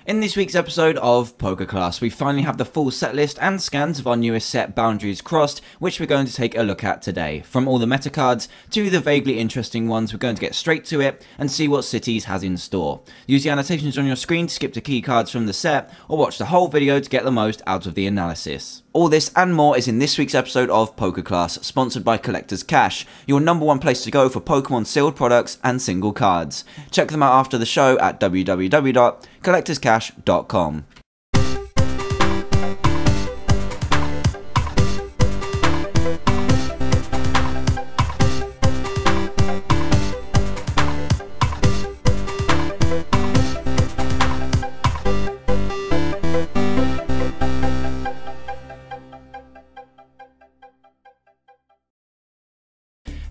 In this week's episode of PokeClass, we finally have the full set list and scans of our newest set, Boundaires Crossed, which we're going to take a look at today. From all the meta cards to the vaguely interesting ones, we're going to get straight to it and see what Cities has in store. Use the annotations on your screen to skip to key cards from the set, or watch the whole video to get the most out of the analysis. All this and more is in this week's episode of PokeClass, sponsored by Collector's Cash, your #1 place to go for Pokemon sealed products and single cards. Check them out after the show at www.collectorscash.com.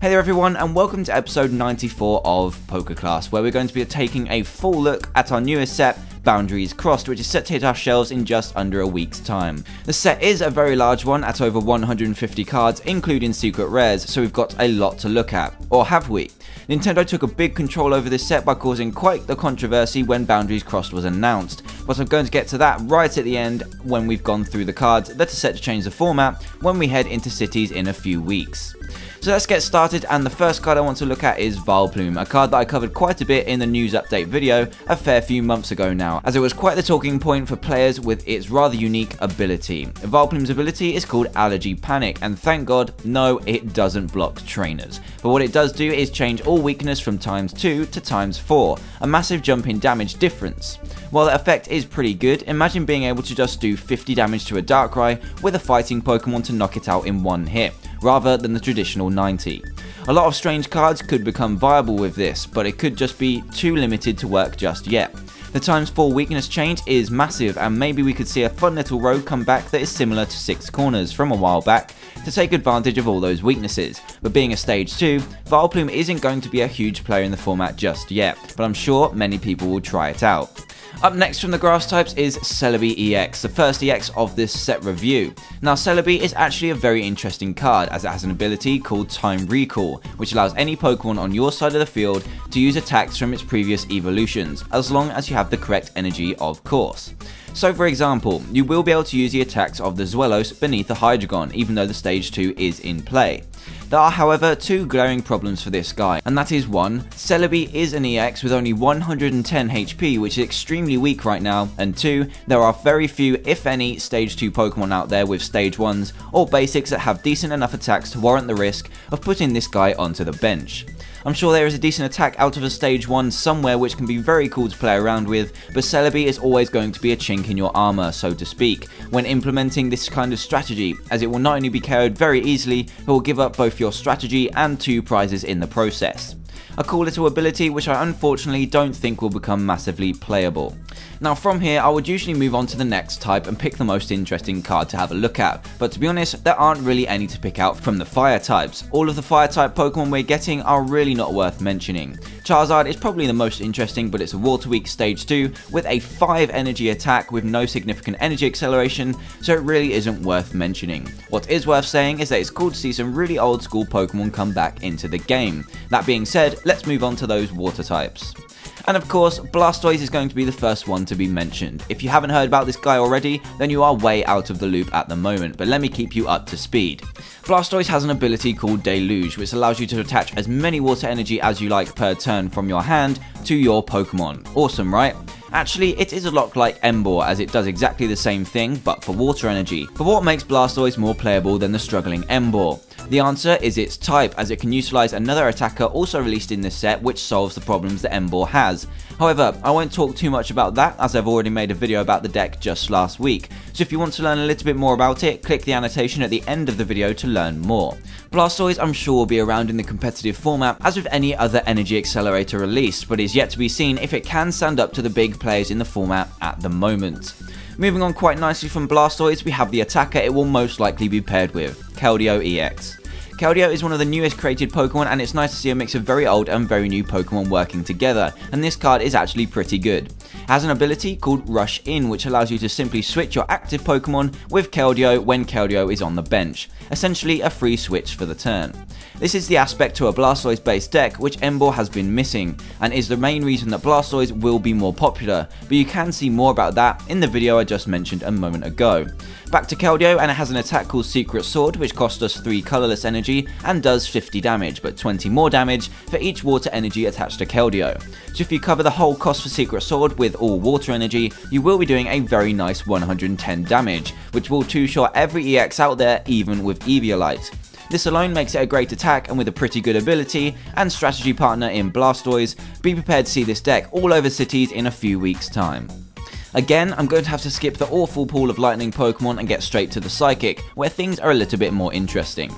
Hey there everyone, and welcome to episode 94 of PokeClass, where we're going to be taking a full look at our newest set, Boundaires Crossed, which is set to hit our shelves in just under a week's time. The set is a very large one at over 150 cards, including secret rares, so we've got a lot to look at. Or have we? Nintendo took a big control over this set by causing quite the controversy when Boundaires Crossed was announced, but I'm going to get to that right at the end when we've gone through the cards that are set to change the format when we head into Cities in a few weeks. So let's get started, and the first card I want to look at is Vileplume, a card that I covered quite a bit in the news update video a fair few months ago now, as it was quite the talking point for players with its rather unique ability. Vileplume's ability is called Allergy Panic, and thank God, no, it doesn't block trainers. But what it does do is change all weakness from ×2 to ×4, a massive jump in damage difference. While the effect is pretty good, imagine being able to just do 50 damage to a Darkrai with a fighting Pokemon to knock it out in one hit, rather than the traditional 90. A lot of strange cards could become viable with this, but it could just be too limited to work just yet. The ×4 weakness change is massive, and maybe we could see a fun little rogue come back that is similar to 6 Corners from a while back to take advantage of all those weaknesses. But being a stage 2, Vileplume isn't going to be a huge player in the format just yet, but I'm sure many people will try it out. Up next from the grass types is Celebi EX, the first EX of this set review. Now Celebi is actually a very interesting card, as it has an ability called Time Recall, which allows any Pokemon on your side of the field to use attacks from its previous evolutions, as long as you have the correct energy, of course. So for example, you will be able to use the attacks of the Zweilous beneath the Hydreigon, even though the stage 2 is in play. There are however two glaring problems for this guy, and that is 1, Celebi is an EX with only 110 HP, which is extremely weak right now, and 2, there are very few, if any, stage 2 Pokemon out there with stage 1s or basics that have decent enough attacks to warrant the risk of putting this guy onto the bench. I'm sure there is a decent attack out of a stage 1 somewhere which can be very cool to play around with, but Celebi is always going to be a chink in your armour, so to speak, when implementing this kind of strategy, as it will not only be KO'd very easily, but will give up both your strategy and 2 prizes in the process. A cool little ability which I unfortunately don't think will become massively playable. Now from here I would usually move on to the next type and pick the most interesting card to have a look at, but to be honest there aren't really any to pick out from the fire types. All of the fire type Pokemon we're getting are really not worth mentioning. Charizard is probably the most interesting, but it's a water weak stage 2 with a 5 energy attack with no significant energy acceleration, so it really isn't worth mentioning. What is worth saying is that it's cool to see some really old school Pokemon come back into the game. That being said, let's move on to those water types. And of course, Blastoise is going to be the first one to be mentioned. If you haven't heard about this guy already, then you are way out of the loop at the moment, but let me keep you up to speed. Blastoise has an ability called Deluge, which allows you to attach as many water energy as you like per turn from your hand to your Pokemon. Awesome, right? Actually, it is a lot like Emboar, as it does exactly the same thing, but for water energy. But what makes Blastoise more playable than the struggling Emboar? The answer is its type, as it can utilise another attacker also released in this set which solves the problems that Emboar has. However, I won't talk too much about that, as I've already made a video about the deck just last week, so if you want to learn a little bit more about it, click the annotation at the end of the video to learn more. Blastoise I'm sure will be around in the competitive format as with any other energy accelerator released, but is yet to be seen if it can stand up to the big players in the format at the moment. Moving on quite nicely from Blastoise, we have the attacker it will most likely be paired with, Keldeo EX. Keldeo is one of the newest created Pokemon, and it's nice to see a mix of very old and very new Pokemon working together, and this card is actually pretty good. It has an ability called Rush In, which allows you to simply switch your active Pokemon with Keldeo when Keldeo is on the bench, essentially a free switch for the turn. This is the aspect to a Blastoise based deck which Emboar has been missing, and is the main reason that Blastoise will be more popular, but you can see more about that in the video I just mentioned a moment ago. Back to Keldeo, and it has an attack called Secret Sword, which costs us 3 colourless energy and does 50 damage, but 20 more damage for each water energy attached to Keldeo. So if you cover the whole cost for Secret Sword with all water energy, you will be doing a very nice 110 damage, which will two-shot every EX out there, even with Eviolite. This alone makes it a great attack, and with a pretty good ability and strategy partner in Blastoise, be prepared to see this deck all over cities in a few weeks' time. Again, I'm going to have to skip the awful pool of lightning Pokemon and get straight to the Psychic, where things are a little bit more interesting.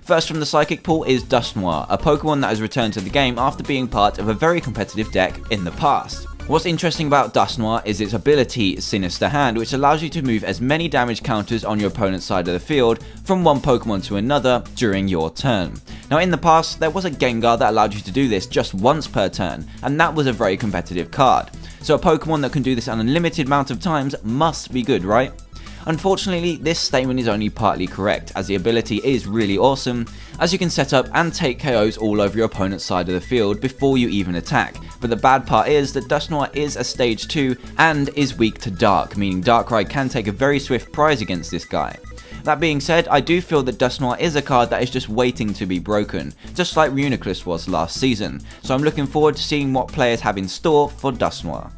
First from the Psychic pool is Dusknoir, a Pokemon that has returned to the game after being part of a very competitive deck in the past. What's interesting about Dusknoir is its ability, Sinister Hand, which allows you to move as many damage counters on your opponent's side of the field from one Pokemon to another during your turn. Now in the past, there was a Gengar that allowed you to do this just once per turn, and that was a very competitive card. So a Pokemon that can do this an unlimited amount of times must be good, right? Unfortunately, this statement is only partly correct, as the ability is really awesome, as you can set up and take KOs all over your opponent's side of the field before you even attack. But the bad part is that Dusknoir is a stage 2 and is weak to Dark, meaning Darkrai can take a very swift prize against this guy. That being said, I do feel that Dusknoir is a card that is just waiting to be broken, just like Reuniclus was last season, so I'm looking forward to seeing what players have in store for Dusknoir.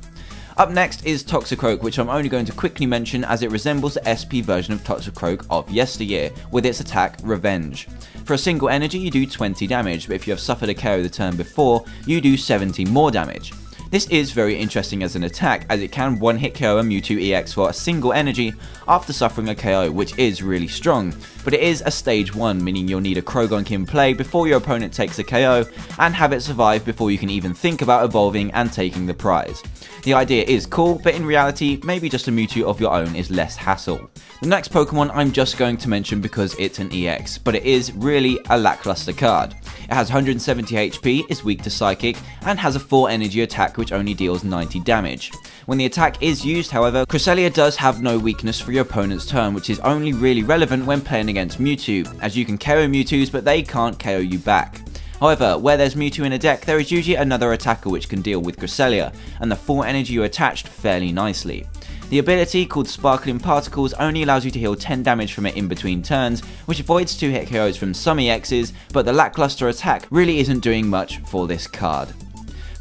Up next is Toxicroak, which I'm only going to quickly mention as it resembles the SP version of Toxicroak of yesteryear, with its attack Revenge. For a single energy you do 20 damage, but if you have suffered a KO the turn before, you do 70 more damage. This is very interesting as an attack, as it can one-hit KO a Mewtwo EX for a single energy after suffering a KO, which is really strong, but it is a stage 1, meaning you'll need a Croagunk in play before your opponent takes a KO, and have it survive before you can even think about evolving and taking the prize. The idea is cool, but in reality, maybe just a Mewtwo of your own is less hassle. The next Pokemon I'm just going to mention because it's an EX, but it is really a lackluster card. It has 170 HP, is weak to Psychic, and has a 4 energy attack which only deals 90 damage. When the attack is used, however, Cresselia does have no weakness for your opponent's turn, which is only really relevant when playing against Mewtwo, as you can KO Mewtwo's but they can't KO you back. However, where there's Mewtwo in a deck, there is usually another attacker which can deal with Cresselia, and the 4 energy you attached fairly nicely. The ability, called Sparkling Particles, only allows you to heal 10 damage from it in between turns, which avoids 2-hit KOs from some EXs, but the lackluster attack really isn't doing much for this card.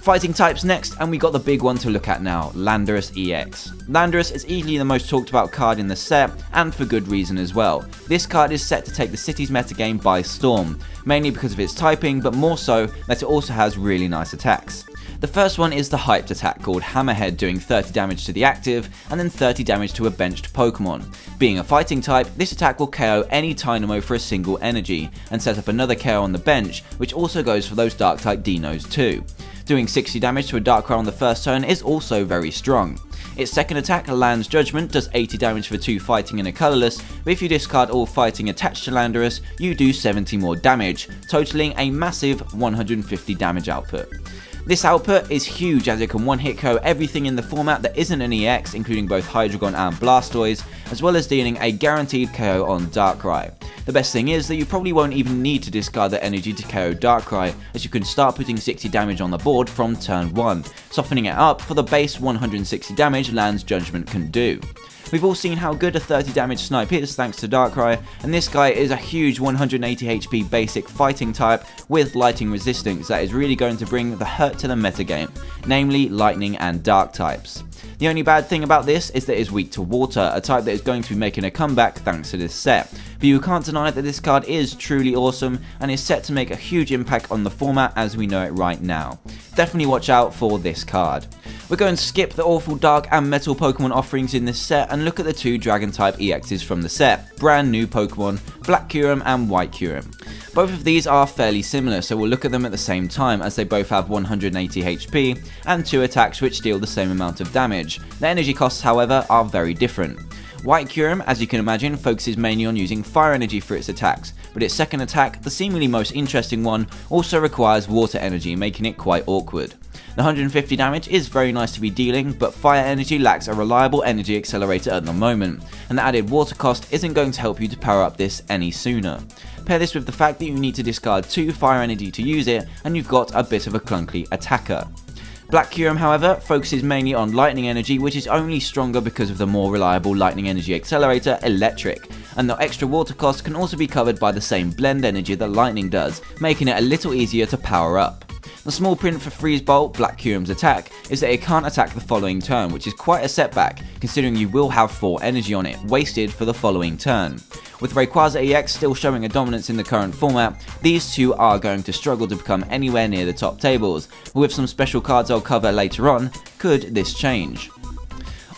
Fighting types next, and we got the big one to look at now, Landorus EX. Landorus is easily the most talked about card in the set, and for good reason as well. This card is set to take the city's metagame by storm, mainly because of its typing, but more so that it also has really nice attacks. The first one is the hyped attack called Hammerhead, doing 30 damage to the active and then 30 damage to a benched Pokemon. Being a fighting type, this attack will KO any Tynamo for a single energy, and set up another KO on the bench, which also goes for those dark type Dinos too. Doing 60 damage to a Darkrai on the first turn is also very strong. Its second attack, Land's Judgment, does 80 damage for 2 fighting and a colourless, but if you discard all fighting attached to Landorus, you do 70 more damage, totaling a massive 150 damage output. This output is huge, as it can one-hit KO everything in the format that isn't an EX, including both Hydreigon and Blastoise, as well as dealing a guaranteed KO on Darkrai. The best thing is that you probably won't even need to discard that energy to KO Darkrai, as you can start putting 60 damage on the board from turn 1, softening it up for the base 160 damage Land's Judgment can do. We've all seen how good a 30 damage snipe is thanks to Darkrai, and this guy is a huge 180 HP basic fighting type with lightning resistance that is really going to bring the hurt to the metagame, namely lightning and dark types. The only bad thing about this is that it is weak to water, a type that is going to be making a comeback thanks to this set, but you can't deny that this card is truly awesome and is set to make a huge impact on the format as we know it right now. Definitely watch out for this card. We're going to skip the awful dark and metal Pokemon offerings in this set and look at the 2 dragon type EXs from the set, brand new Pokemon, Black Kyurem and White Kyurem. Both of these are fairly similar, so we'll look at them at the same time, as they both have 180 HP and 2 attacks which deal the same amount of damage. The energy costs, however, are very different. White Kyurem, as you can imagine, focuses mainly on using fire energy for its attacks, but its second attack, the seemingly most interesting one, also requires water energy, making it quite awkward. The 150 damage is very nice to be dealing, but fire energy lacks a reliable energy accelerator at the moment, and the added water cost isn't going to help you to power up this any sooner. Pair this with the fact that you need to discard 2 fire energy to use it, and you've got a bit of a clunky attacker. Black Kyurem, however, focuses mainly on lightning energy, which is only stronger because of the more reliable lightning energy accelerator, Electric, and the extra water cost can also be covered by the same blend energy that lightning does, making it a little easier to power up. The small print for Freeze Bolt, Black Kyurem's attack, is that it can't attack the following turn, which is quite a setback, considering you will have 4 energy on it, wasted for the following turn. With Rayquaza EX still showing a dominance in the current format, these two are going to struggle to become anywhere near the top tables, but with some special cards I'll cover later on, could this change?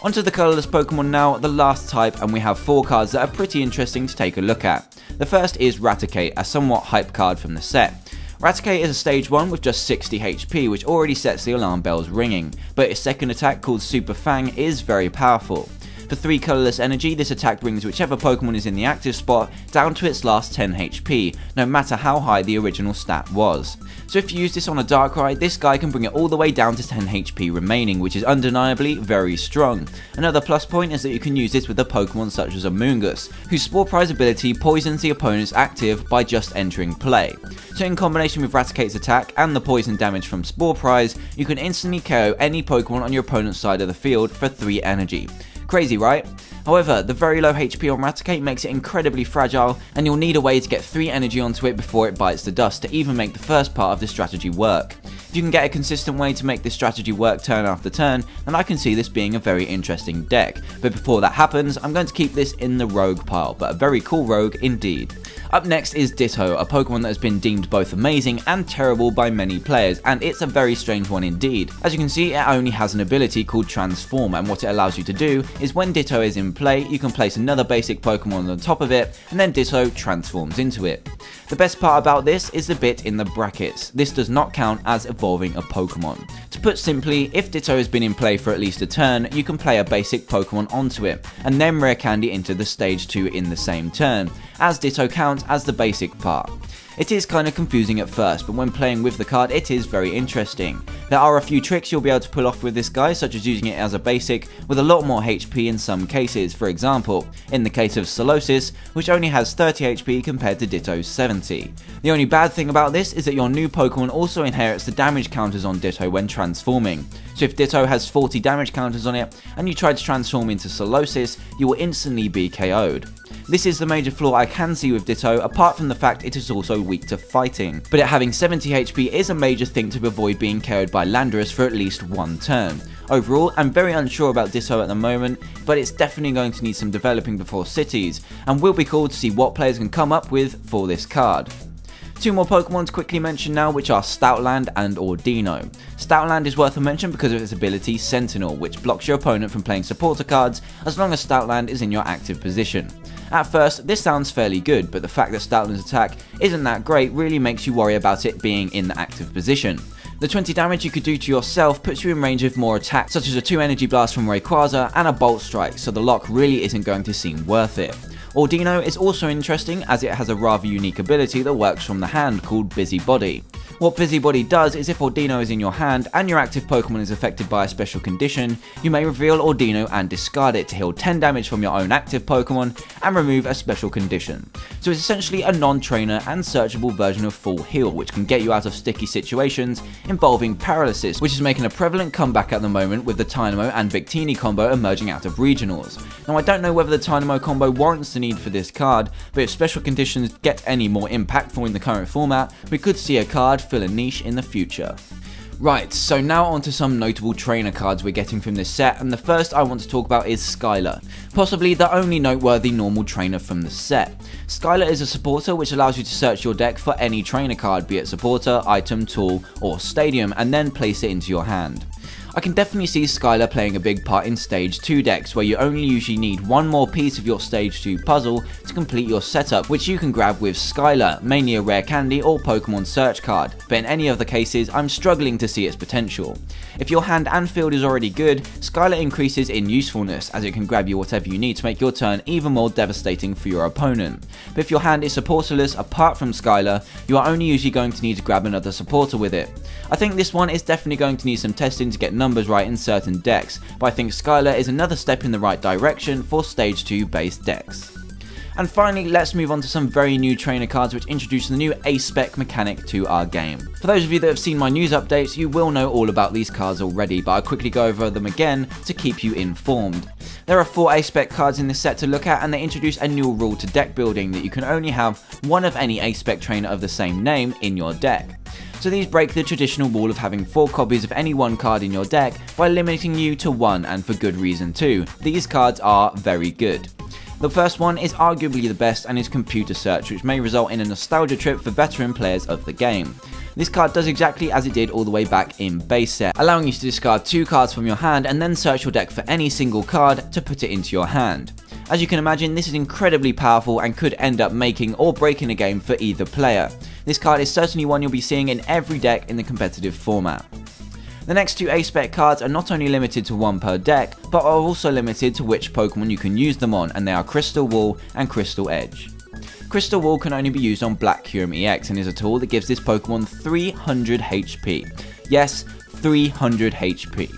Onto the colourless Pokemon now, the last type, and we have 4 cards that are pretty interesting to take a look at. The first is Raticate, a somewhat hype card from the set. Raticate is a stage 1 with just 60 HP, which already sets the alarm bells ringing, but its second attack called Super Fang is very powerful. For 3 colourless energy, this attack brings whichever Pokemon is in the active spot down to its last 10 HP, no matter how high the original stat was. So if you use this on a Darkrai, this guy can bring it all the way down to 10 HP remaining, which is undeniably very strong. Another plus point is that you can use this with a Pokemon such as a Moongus, whose Spore Prize ability poisons the opponent's active by just entering play. So in combination with Raticate's attack and the poison damage from Spore Prize, you can instantly KO any Pokemon on your opponent's side of the field for 3 energy. Crazy, right? However, the very low HP on Raticate makes it incredibly fragile, and you'll need a way to get 3 energy onto it before it bites the dust to even make the first part of the strategy work. If you can get a consistent way to make this strategy work turn after turn, then I can see this being a very interesting deck. But before that happens, I'm going to keep this in the rogue pile, but a very cool rogue indeed. Up next is Ditto, a Pokemon that has been deemed both amazing and terrible by many players, and it's a very strange one indeed. As you can see, it only has an ability called Transform, and what it allows you to do is when Ditto is in play, you can place another basic Pokemon on top of it, and then Ditto transforms into it. The best part about this is the bit in the brackets. This does not count as evolving a Pokemon. To put simply, if Ditto has been in play for at least a turn, you can play a basic Pokemon onto it, and then Rare Candy into the stage 2 in the same turn, as Ditto counts as the basic part. It is kind of confusing at first, but when playing with the card it is very interesting. There are a few tricks you'll be able to pull off with this guy, such as using it as a basic with a lot more HP in some cases. For example, in the case of Solosis, which only has 30 HP compared to Ditto's 70. The only bad thing about this is that your new Pokemon also inherits the damage counters on Ditto when transforming. So if Ditto has 40 damage counters on it, and you try to transform into Solosis, you will instantly be KO'd. This is the major flaw I can see with Ditto, apart from the fact it is also weak to fighting. But it having 70 HP is a major thing to avoid being KO'd by Landorus for at least 1 turn. Overall, I'm very unsure about Ditto at the moment, but it's definitely going to need some developing before Cities, and will be cool to see what players can come up with for this card. 2 more Pokemon to quickly mention now, which are Stoutland and Ordino. Stoutland is worth a mention because of its ability Sentinel, which blocks your opponent from playing supporter cards as long as Stoutland is in your active position. At first, this sounds fairly good, but the fact that Stoutland's attack isn't that great really makes you worry about it being in the active position. The 20 damage you could do to yourself puts you in range of more attacks, such as a 2 energy blast from Rayquaza and a Bolt Strike, so the lock really isn't going to seem worth it. Ordino is also interesting as it has a rather unique ability that works from the hand called Busybody. What Busybody does is if Ordino is in your hand and your active Pokemon is affected by a special condition, you may reveal Ordino and discard it to heal 10 damage from your own active Pokemon and remove a special condition. So it's essentially a non-trainer and searchable version of Full Heal, which can get you out of sticky situations involving paralysis, which is making a prevalent comeback at the moment with the Tynamo and Victini combo emerging out of regionals. Now I don't know whether the Tynamo combo warrants the need for this card, but if special conditions get any more impactful in the current format, we could see a card fill a niche in the future. Right, so now onto some notable trainer cards we're getting from this set, and the first I want to talk about is Skylar, possibly the only noteworthy normal trainer from the set. Skylar is a supporter which allows you to search your deck for any trainer card, be it supporter, item, tool, or stadium, and then place it into your hand. I can definitely see Skylar playing a big part in Stage 2 decks, where you only usually need one more piece of your Stage 2 puzzle to complete your setup, which you can grab with Skylar, mainly a rare candy or Pokemon search card, but in any other cases I'm struggling to see its potential. If your hand and field is already good, Skylar increases in usefulness, as it can grab you whatever you need to make your turn even more devastating for your opponent. But if your hand is supporterless apart from Skylar, you are only usually going to need to grab another supporter with it. I think this one is definitely going to need some testing to get numbers right in certain decks, but I think Skylar is another step in the right direction for Stage 2 based decks. And finally, let's move on to some very new trainer cards which introduce the new A-Spec mechanic to our game. For those of you that have seen my news updates, you will know all about these cards already, but I'll quickly go over them again to keep you informed. There are 4 A-Spec cards in this set to look at, and they introduce a new rule to deck building that you can only have one of any A-Spec trainer of the same name in your deck. So these break the traditional rule of having 4 copies of any one card in your deck by limiting you to 1, and for good reason too. These cards are very good. The first one is arguably the best and is Computer Search, which may result in a nostalgia trip for veteran players of the game. This card does exactly as it did all the way back in base set, allowing you to discard 2 cards from your hand and then search your deck for any single card to put it into your hand. As you can imagine, this is incredibly powerful and could end up making or breaking a game for either player. This card is certainly one you'll be seeing in every deck in the competitive format. The next 2 A-Spec cards are not only limited to 1 per deck, but are also limited to which Pokemon you can use them on, and they are Crystal Wall and Crystal Edge. Crystal Wall can only be used on Black Kyurem EX and is a tool that gives this Pokemon 300 HP. Yes, 300 HP.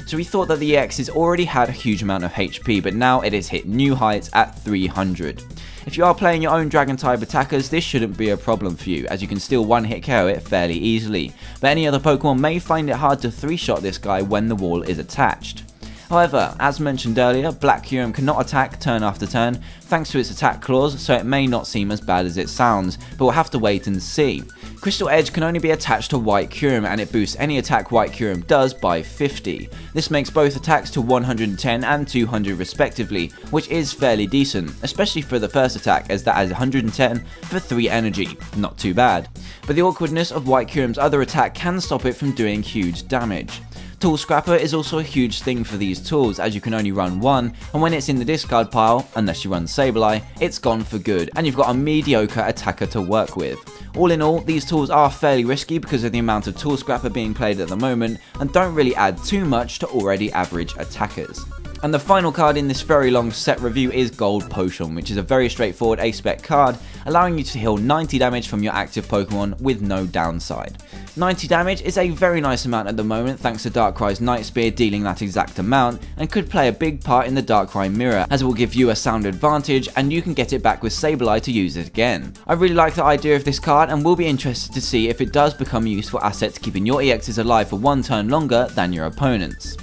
So we thought that the EXs already had a huge amount of HP, but now it has hit new heights at 300. If you are playing your own Dragon type attackers, this shouldn't be a problem for you, as you can still one-hit KO it fairly easily, but any other Pokemon may find it hard to 3-shot this guy when the wall is attached. However, as mentioned earlier, Black Kyurem cannot attack turn after turn thanks to its attack clause, so it may not seem as bad as it sounds, but we'll have to wait and see. Crystal Edge can only be attached to White Kyurem, and it boosts any attack White Kyurem does by 50. This makes both attacks to 110 and 200 respectively, which is fairly decent, especially for the first attack, as that is 110 for 3 energy, not too bad. But the awkwardness of White Kyurem's other attack can stop it from doing huge damage. Tool Scrapper is also a huge thing for these tools, as you can only run 1, and when it's in the discard pile, unless you run Sableye, it's gone for good, and you've got a mediocre attacker to work with. All in all, these tools are fairly risky because of the amount of Tool Scrapper being played at the moment, and don't really add too much to already average attackers. And the final card in this very long set review is Gold Potion, which is a very straightforward A-Spec card, allowing you to heal 90 damage from your active Pokemon with no downside. 90 damage is a very nice amount at the moment thanks to Darkrai's Night Spear dealing that exact amount, and could play a big part in the Darkrai mirror, as it will give you a sound advantage and you can get it back with Sableye to use it again. I really like the idea of this card and will be interested to see if it does become a useful asset to keeping your EXs alive for 1 turn longer than your opponents.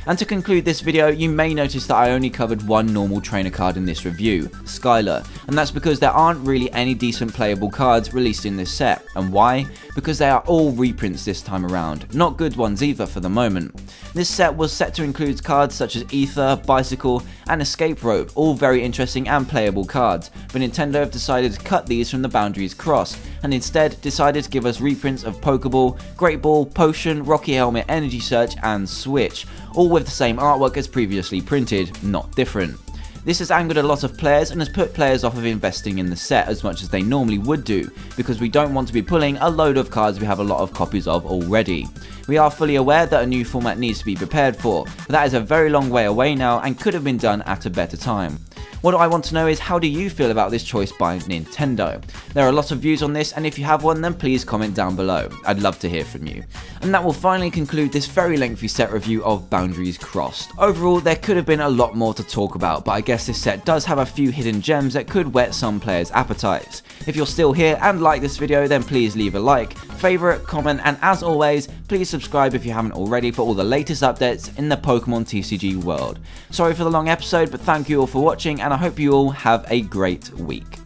And to conclude this video, you may notice that I only covered 1 normal trainer card in this review, Skylar, and that's because there aren't really any decent playable cards released in this set. And why? Because they are all reprints this time around, not good ones either for the moment. This set was set to include cards such as Ether, Bicycle and Escape Rope, all very interesting and playable cards, but Nintendo have decided to cut these from the Boundaires Crossed, and instead decided to give us reprints of Pokeball, Great Ball, Potion, Rocky Helmet, Energy Search and Switch, all with the same artwork as previously printed, not different. This has angered a lot of players and has put players off of investing in the set as much as they normally would do, because we don't want to be pulling a load of cards we have a lot of copies of already. We are fully aware that a new format needs to be prepared for, but that is a very long way away now and could have been done at a better time. What I want to know is, how do you feel about this choice by Nintendo? There are a lot of views on this, and if you have one, then please comment down below. I'd love to hear from you. And that will finally conclude this very lengthy set review of Boundaires Crossed. Overall, there could have been a lot more to talk about, but I guess this set does have a few hidden gems that could whet some players' appetites. If you're still here and like this video, then please leave a like, favourite, comment, and as always, please subscribe if you haven't already for all the latest updates in the Pokemon TCG world. Sorry for the long episode, but thank you all for watching, and I hope you all have a great week.